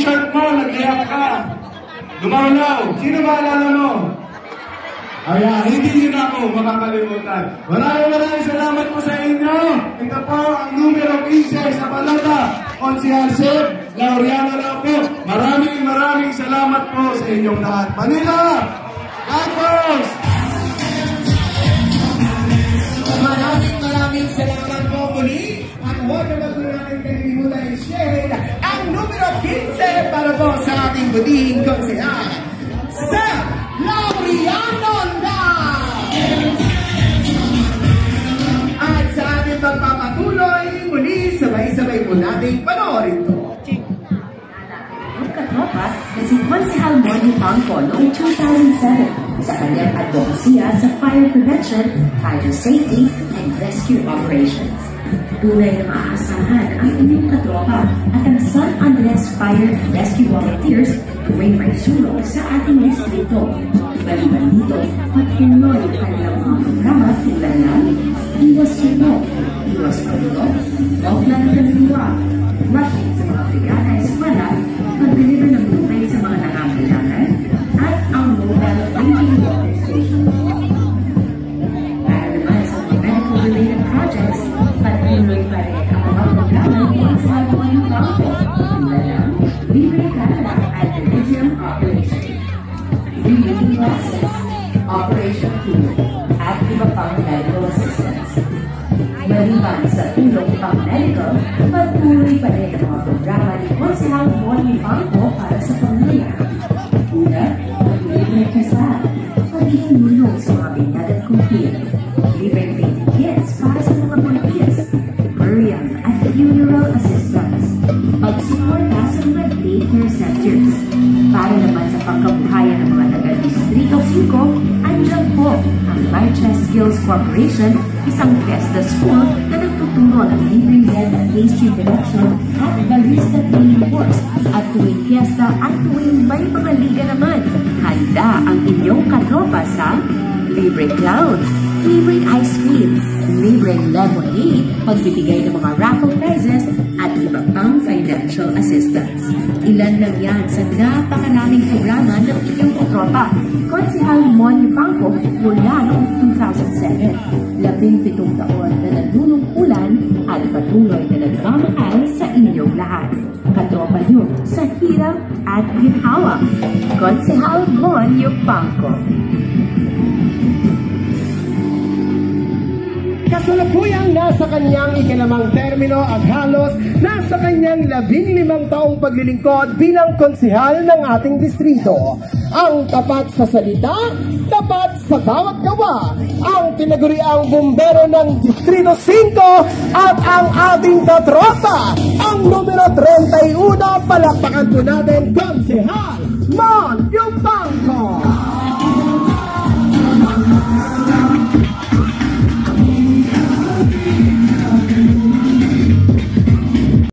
t-shirt mo, nag-iyak ka. Lumawlaw. Sino maalala mo? Ayan, hindi nyo na ako makakalimutan. Maraming salamat po sa inyo. Ito po ang numero 15 sa balota. Konsehal Sir Laureano lang po. Maraming salamat po sa inyong lahat. Manila! Campus! Maraming salamat po muli. At huwag naman po natin kalilimutan i-share ang numero 15 para po sa ating buding konsehal sa Laureano lang! At sa ating pagpapatuloy, muli sabay-sabay po natin panoorin ito. Ang katropa na si Konsehal Moni Pangco noong 2007 sa kanyang advokasya sa fire prevention, fire safety, and rescue operations. Tunay na maaasahan ang inyong katropa at ang San Andres Fire Rescue Volunteers tuwing may sulong sa ating distrito. Maliban dito, patuloy ang kanilang mga programa tulad ng Iwas Sunog, Iwas Pagulog, Ogla ng Kaluluwa, rushing sa mga brigada eskwela, pag-deliver ng tubig sa mga nangangailangan, at ang mobile drinking water station. Para naman sa mga medical-related projects, patuloy pa rin ang mga programa ng sa mga bangko, tulad ng libre camera at Delirium Operation, reading classes, Operation Tool, at iba pang medical assistance. Maliban sa tulong pang medical, patuloy pa rin ang mga programa ni Konsehal Moni Pangco para sa pamilya. Una, libre kasal, paghihinulong sa mga binad at kumpir, libre baby kits para sa mga buntis, burial at funeral assistance, pagsuporta sa mga daycare centers. Para naman sa pangkabuhayan ng mga taga-distrito 5, andyan po ang Marcha Skills Corporation, isang fiesta school na nagtuturo ng libreng bread at pastry production at barista training course. At tuwing fiesta at tuwing may mga liga naman, handa ang inyong katropa sa libre clowns, libre ice cream, libre lemonade, pagbibigay ng mga raffle prizes, at iba pang financial assistance. Ilan lang yan sa napakaraming programa ng inyong katropa. Konsehal Moni Pangco mula noong 2007. 17 taon na nanunungkulan at patuloy na nagmamahal sa inyong lahat. Katropa niyo sa hirap at ginhawa. Konsehal Moni Pangco. Kasalukuyang nasa kanyang ikalimang termino at halos nasa kanyang 15 taong paglilingkod bilang konsehal ng ating distrito. Ang tapat sa salita, tapat sa bawat gawa. Ang tinaguriang bumbero ng Distrito 5 at ang ating katropa, ang numero 31, palakpakan po natin, Konsehal Moni Pangco.